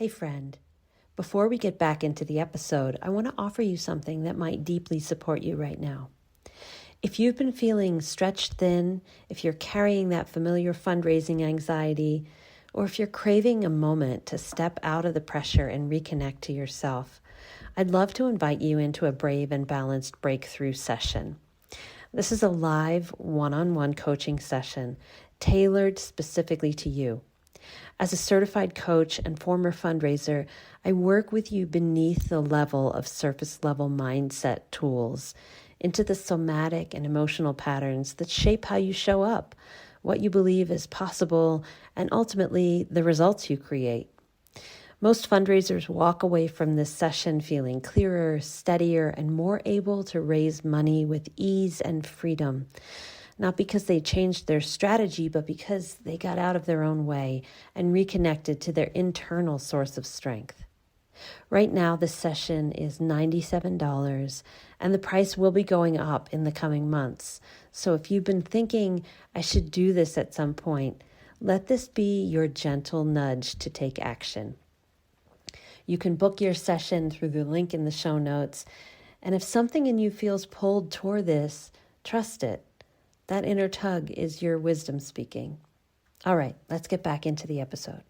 Hey friend, before we get back into the episode, I want to offer you something that might deeply support you right now. If you've been feeling stretched thin, if you're carrying that familiar fundraising anxiety, or if you're craving a moment to step out of the pressure and reconnect to yourself, I'd love to invite you into a Brave and Balanced breakthrough session. This is a live one-on-one coaching session tailored specifically to you. As a certified coach and former fundraiser, I work with you beneath the level of surface level mindset tools into the somatic and emotional patterns that shape how you show up, what you believe is possible, and ultimately the results you create. Most fundraisers walk away from this session feeling clearer, steadier, and more able to raise money with ease and freedom. Not because they changed their strategy, but because they got out of their own way and reconnected to their internal source of strength. Right now, this session is $97, and the price will be going up in the coming months. So if you've been thinking, I should do this at some point, let this be your gentle nudge to take action. You can book your session through the link in the show notes, and if something in you feels pulled toward this, trust it. That inner tug is your wisdom speaking. All right, let's get back into the episode.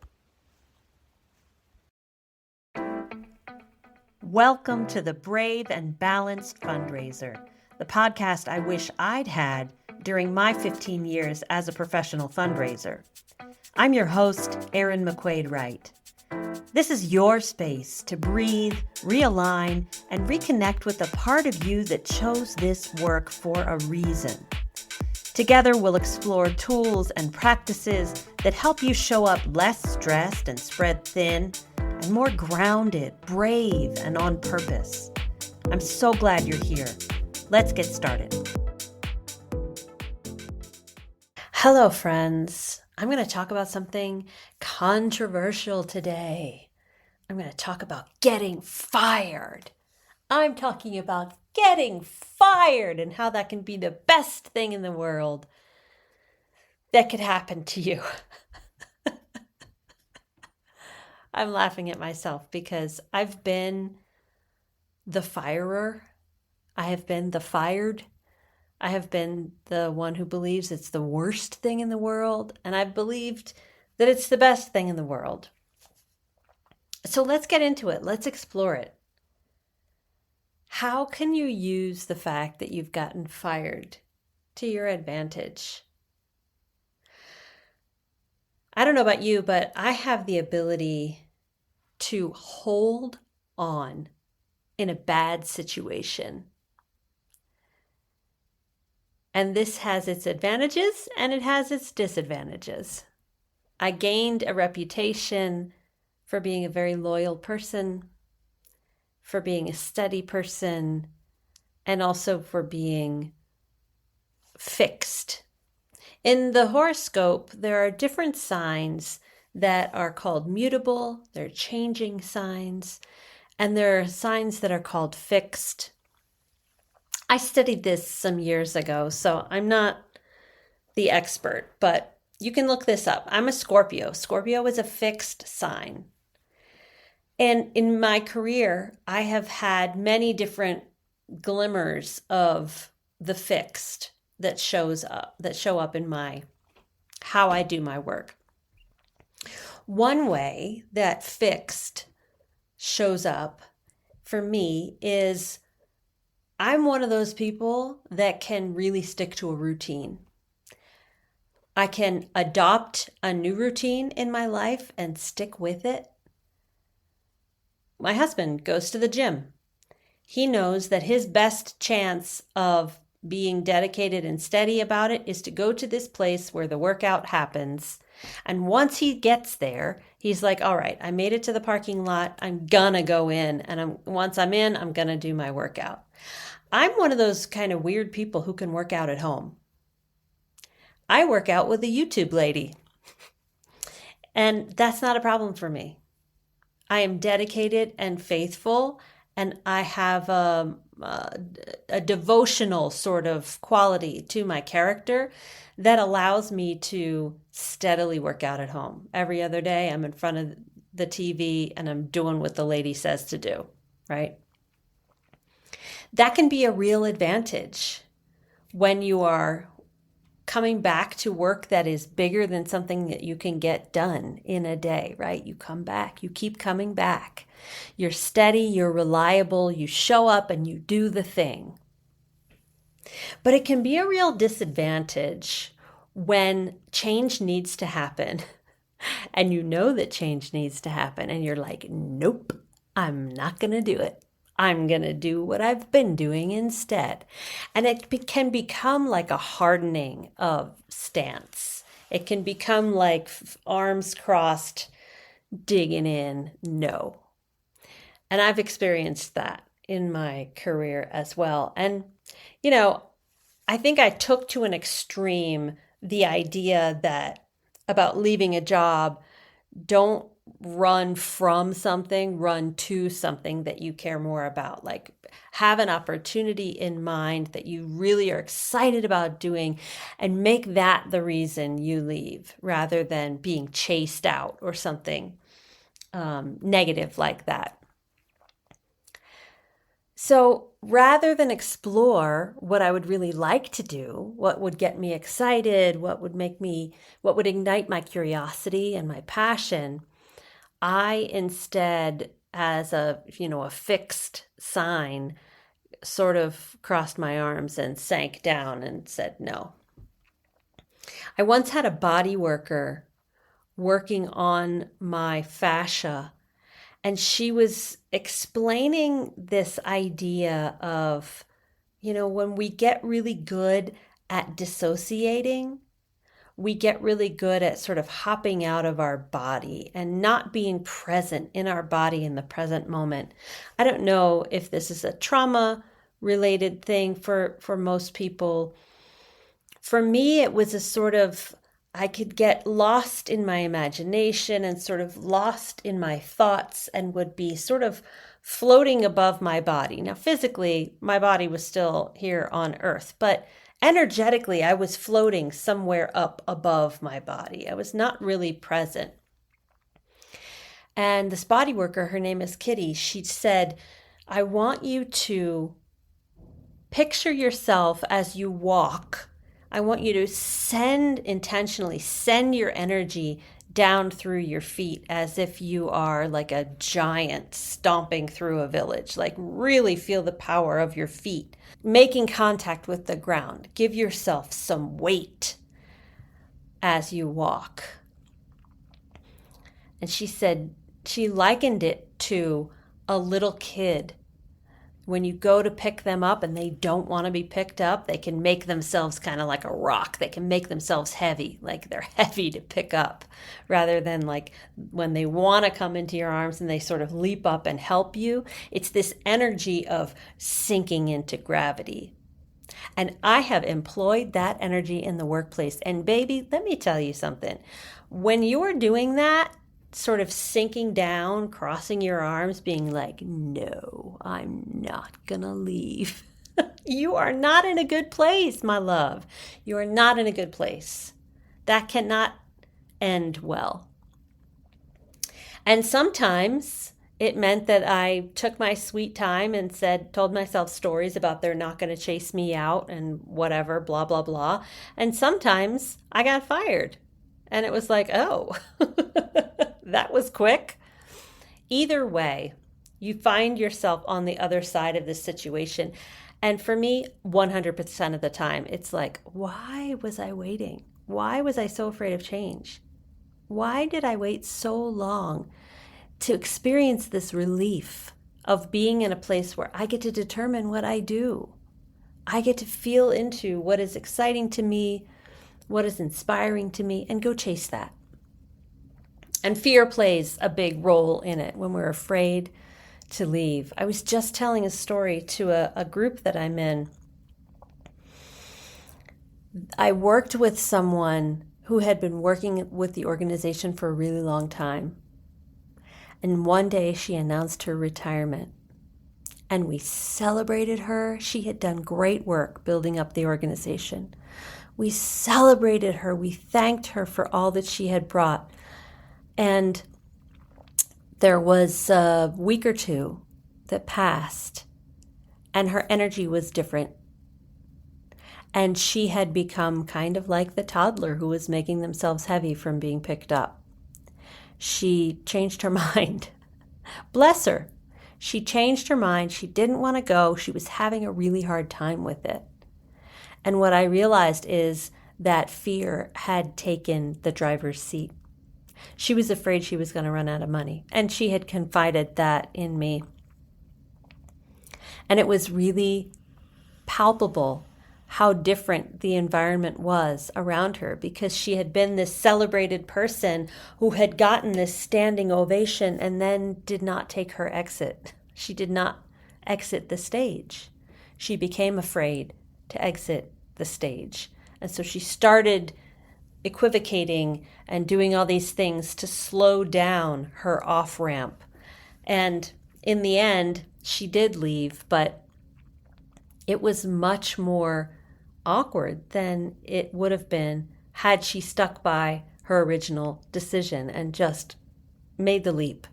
Welcome to the Brave and Balanced Fundraiser, the podcast I wish I'd had during my 15 years as a professional fundraiser. I'm your host, Erin McQuade-Wright. This is your space to breathe, realign, and reconnect with the part of you that chose this work for a reason. Together, we'll explore tools and practices that help you show up less stressed and spread thin, and more grounded, brave, and on purpose. I'm so glad you're here. Let's get started. Hello, friends. I'm going to talk about something controversial today. I'm going to talk about getting fired. I'm talking about getting fired and how that can be the best thing in the world that could happen to you. I'm laughing at myself because I've been the firer. I have been the fired. I have been the one who believes it's the worst thing in the world, and I've believed that it's the best thing in the world. So let's get into it. Let's explore it. How can you use the fact that you've gotten fired to your advantage? I don't know about you, but I have the ability to hold on in a bad situation. And this has its advantages and it has its disadvantages. I gained a reputation for being a very loyal person, for being a steady person, and also for being fixed. In the horoscope, there are different signs that are called mutable, they're changing signs, and there are signs that are called fixed. I studied this some years ago, so I'm not the expert, but you can look this up. I'm a Scorpio. Scorpio is a fixed sign. And in my career, I have had many different glimmers of the fixed that show up in how I do my work. One way that fixed shows up for me is I'm one of those people that can really stick to a routine. I can adopt a new routine in my life and stick with it. My husband goes to the gym. He knows that his best chance of being dedicated and steady about it is to go to this place where the workout happens. And once he gets there, he's like, all right, I made it to the parking lot. I'm gonna go in. And once I'm in, I'm gonna do my workout. I'm one of those kind of weird people who can work out at home. I work out with a YouTube lady. And that's not a problem for me. I am dedicated and faithful, and I have a devotional sort of quality to my character that allows me to steadily work out at home. Every other day, I'm in front of the TV and I'm doing what the lady says to do, right? That can be a real advantage when you are coming back to work that is bigger than something that you can get done in a day, right? You come back, you keep coming back. You're steady, you're reliable, you show up and you do the thing. But it can be a real disadvantage when change needs to happen and you know that change needs to happen and you're like, nope, I'm not going to do it. I'm going to do what I've been doing instead. And it can become like a hardening of stance. It can become like arms crossed, digging in, no. And I've experienced that in my career as well. And, you know, I think I took to an extreme the idea that about leaving a job, don't run from something, run to something that you care more about. Like have an opportunity in mind that you really are excited about doing and make that the reason you leave rather than being chased out or something negative like that. So rather than explore what I would really like to do, what would get me excited, what would ignite my curiosity and my passion, I instead, as a fixed sign, sort of crossed my arms and sank down and said no. I once had a body worker working on my fascia, and she was explaining this idea of, when we get really good at dissociating, we get really good at sort of hopping out of our body and not being present in our body in the present moment. I don't know if this is a trauma related thing for most people. For me, it was a sort of, I could get lost in my imagination and sort of lost in my thoughts and would be sort of floating above my body. Now, physically, my body was still here on earth, but energetically, I was floating somewhere up above my body. I was not really present. And this body worker, her name is Kitty, she said, I want you to picture yourself as you walk. I want you to intentionally send your energy down through your feet as if you are like a giant stomping through a village. Like really feel the power of your feet, making contact with the ground. Give yourself some weight as you walk. And she said she likened it to a little kid. When you go to pick them up and they don't want to be picked up, they can make themselves kind of like a rock. They can make themselves heavy, like they're heavy to pick up, rather than like when they want to come into your arms and they sort of leap up and help you. It's this energy of sinking into gravity. And I have employed that energy in the workplace. And baby, let me tell you something. When you're doing that, sort of sinking down, crossing your arms, being like, no, I'm not gonna leave. You are not in a good place, my love. You are not in a good place. That cannot end well. And sometimes it meant that I took my sweet time and told myself stories about they're not going to chase me out and whatever, blah, blah, blah. And sometimes I got fired. And it was like, oh, that was quick. Either way, you find yourself on the other side of this situation. And for me, 100% of the time, it's like, why was I waiting? Why was I so afraid of change? Why did I wait so long to experience this relief of being in a place where I get to determine what I do? I get to feel into what is exciting to me, what is inspiring to me, and go chase that. And fear plays a big role in it when we're afraid to leave. I was just telling a story to a group that I'm in. I worked with someone who had been working with the organization for a really long time. And one day she announced her retirement. And we celebrated her. She had done great work building up the organization. We celebrated her. We thanked her for all that she had brought. And there was a week or two that passed, and her energy was different. And she had become kind of like the toddler who was making themselves heavy from being picked up. She changed her mind. Bless her. She changed her mind. She didn't want to go. She was having a really hard time with it. And what I realized is that fear had taken the driver's seat. She was afraid she was going to run out of money, and she had confided that in me. And it was really palpable how different the environment was around her, because she had been this celebrated person who had gotten this standing ovation and then did not take her exit. She did not exit the stage. She became afraid to exit the stage. And so she started equivocating and doing all these things to slow down her off-ramp. And in the end, she did leave, but it was much more awkward than it would have been had she stuck by her original decision and just made the leap.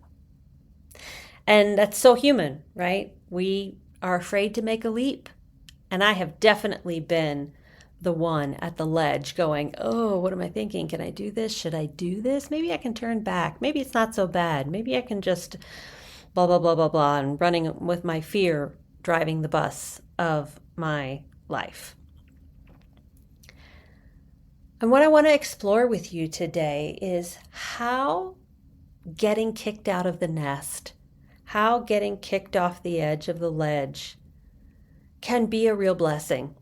And that's so human, right? We are afraid to make a leap. And I have definitely been the one at the ledge going, oh, what am I thinking? Can I do this? Should I do this? Maybe I can turn back. Maybe it's not so bad. Maybe I can just blah, blah, blah, blah, blah, and running with my fear driving the bus of my life. And what I want to explore with you today is how getting kicked out of the nest, how getting kicked off the edge of the ledge can be a real blessing.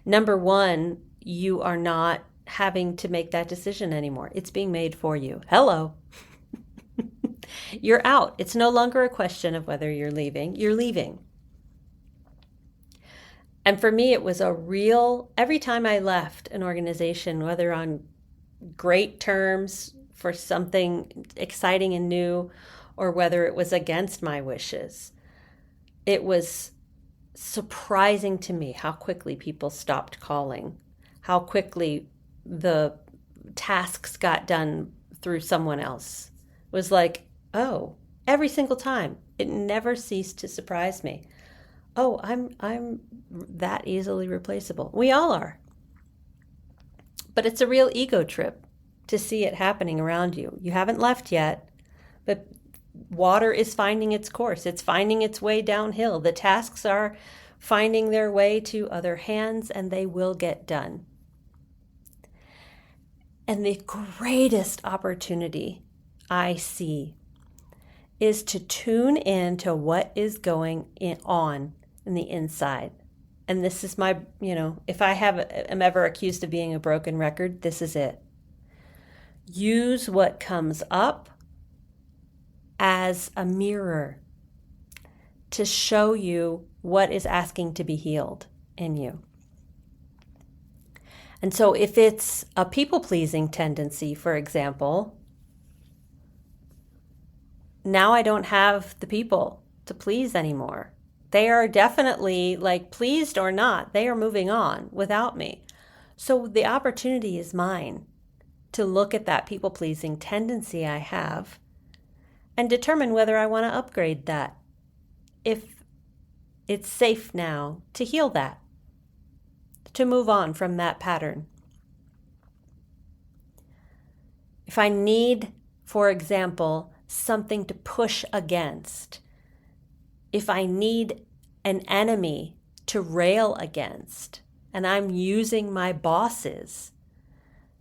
Number one, you are not having to make that decision anymore. It's being made for you. Hello. You're out. It's no longer a question of whether you're leaving. You're leaving. And for me, it was a real, every time I left an organization, whether on great terms for something exciting and new, or whether it was against my wishes, it was surprising to me how quickly people stopped calling, how quickly the tasks got done through someone else. It was like, oh, every single time. It never ceased to surprise me. Oh, I'm that easily replaceable. We all are. But it's a real ego trip to see it happening around you. You haven't left yet, but water is finding its course. It's finding its way downhill. The tasks are finding their way to other hands, and they will get done. And the greatest opportunity I see is to tune in to what is going on in the inside. And this is my, if I am ever accused of being a broken record, this is it. Use what comes up as a mirror to show you what is asking to be healed in you. And so if it's a people-pleasing tendency, for example, now I don't have the people to please anymore. They are definitely, like, pleased or not, they are moving on without me. So the opportunity is mine to look at that people-pleasing tendency I have and determine whether I want to upgrade that. If it's safe now to heal that, to move on from that pattern. If I need, for example, something to push against, if I need an enemy to rail against, and I'm using my bosses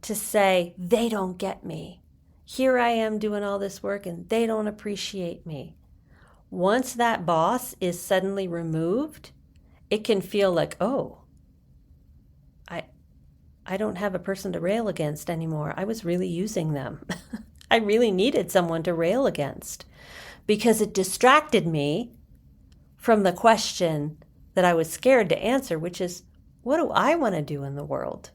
to say, they don't get me. Here I am doing all this work and they don't appreciate me. Once that boss is suddenly removed, it can feel like, oh, I don't have a person to rail against anymore. I was really using them. I really needed someone to rail against because it distracted me from the question that I was scared to answer, which is, what do I want to do in the world?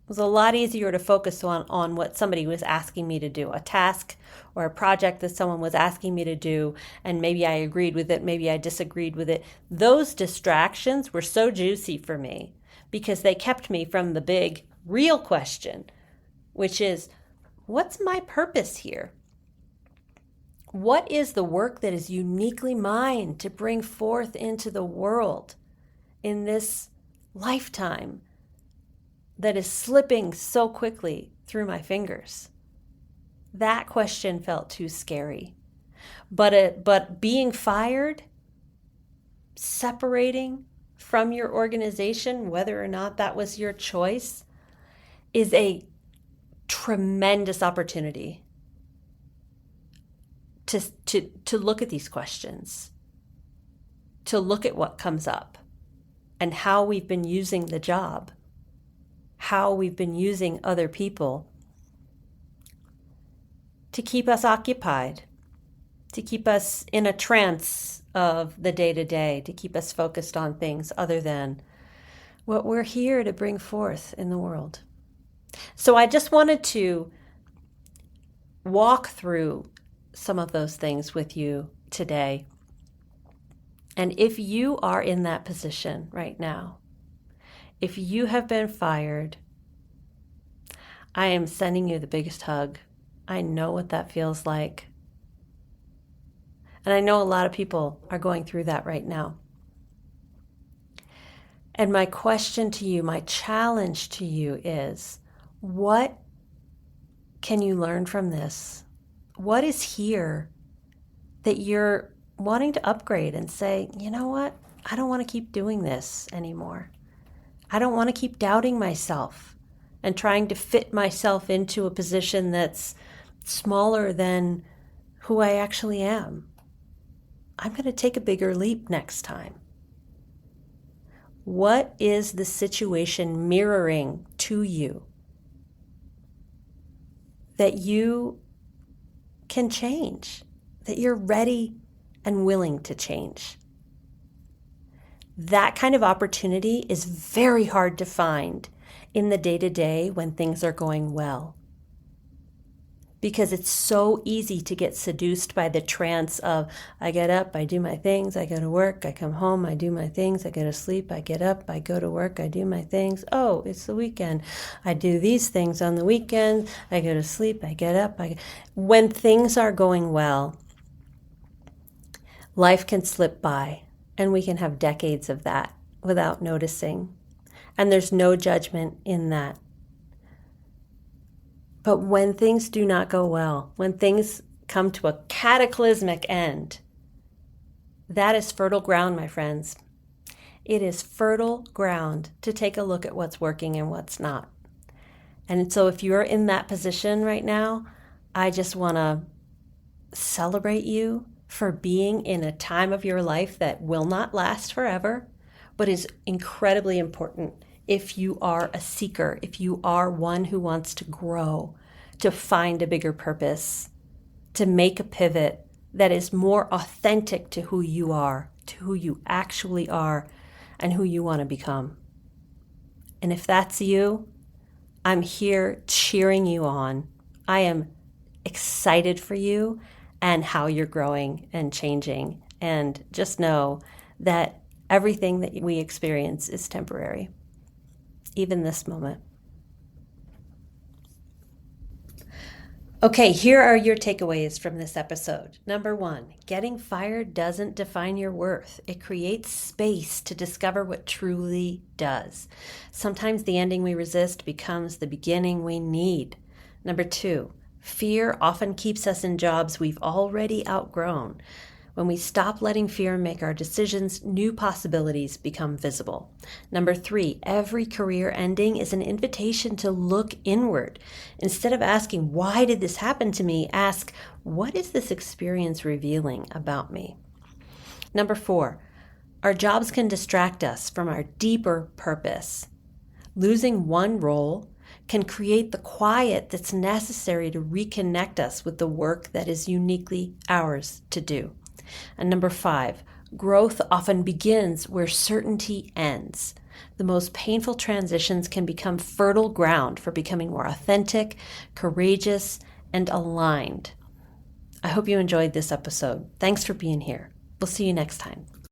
It was a lot easier to focus on what somebody was asking me to do, a task or a project that someone was asking me to do, and maybe I agreed with it, maybe I disagreed with it. Those distractions were so juicy for me because they kept me from the big, real question, which is, what's my purpose here? What is the work that is uniquely mine to bring forth into the world in this lifetime that is slipping so quickly through my fingers? That question felt too scary. But being fired, separating from your organization, whether or not that was your choice, is a tremendous opportunity to look at these questions, to look at what comes up and how we've been using the job, how we've been using other people to keep us occupied, to keep us in a trance of the day-to-day, to keep us focused on things other than what we're here to bring forth in the world. So I just wanted to walk through some of those things with you today. And if you are in that position right now, if you have been fired, I am sending you the biggest hug. I know what that feels like. And I know a lot of people are going through that right now. And my question to you, my challenge to you is, what can you learn from this? What is here that you're wanting to upgrade and say, you know what? I don't want to keep doing this anymore. I don't want to keep doubting myself and trying to fit myself into a position that's smaller than who I actually am. I'm going to take a bigger leap next time. What is the situation mirroring to you that you can change, that you're ready and willing to change? That kind of opportunity is very hard to find in the day-to-day when things are going well, because it's so easy to get seduced by the trance of, I get up, I do my things, I go to work, I come home, I do my things, I go to sleep, I get up, I go to work, I do my things. Oh, it's the weekend. I do these things on the weekend, I go to sleep, I get up. When things are going well, life can slip by, and we can have decades of that without noticing. And there's no judgment in that. But when things do not go well, when things come to a cataclysmic end, that is fertile ground, my friends. It is fertile ground to take a look at what's working and what's not. And so if you're in that position right now, I just want to celebrate you for being in a time of your life that will not last forever, but is incredibly important. If you are a seeker, if you are one who wants to grow, to find a bigger purpose, to make a pivot that is more authentic to who you are, to who you actually are, and who you want to become. And if that's you, I'm here cheering you on. I am excited for you and how you're growing and changing. And just know that everything that we experience is temporary. Even this moment. Okay, here are your takeaways from this episode. Number 1, getting fired doesn't define your worth. It creates space to discover what truly does. Sometimes the ending we resist becomes the beginning we need. Number 2, fear often keeps us in jobs we've already outgrown. When we stop letting fear make our decisions, new possibilities become visible. Number 3, every career ending is an invitation to look inward. Instead of asking, why did this happen to me? Ask, what is this experience revealing about me? Number 4, our jobs can distract us from our deeper purpose. Losing one role can create the quiet that's necessary to reconnect us with the work that is uniquely ours to do. And number 5, growth often begins where certainty ends. The most painful transitions can become fertile ground for becoming more authentic, courageous, and aligned. I hope you enjoyed this episode. Thanks for being here. We'll see you next time.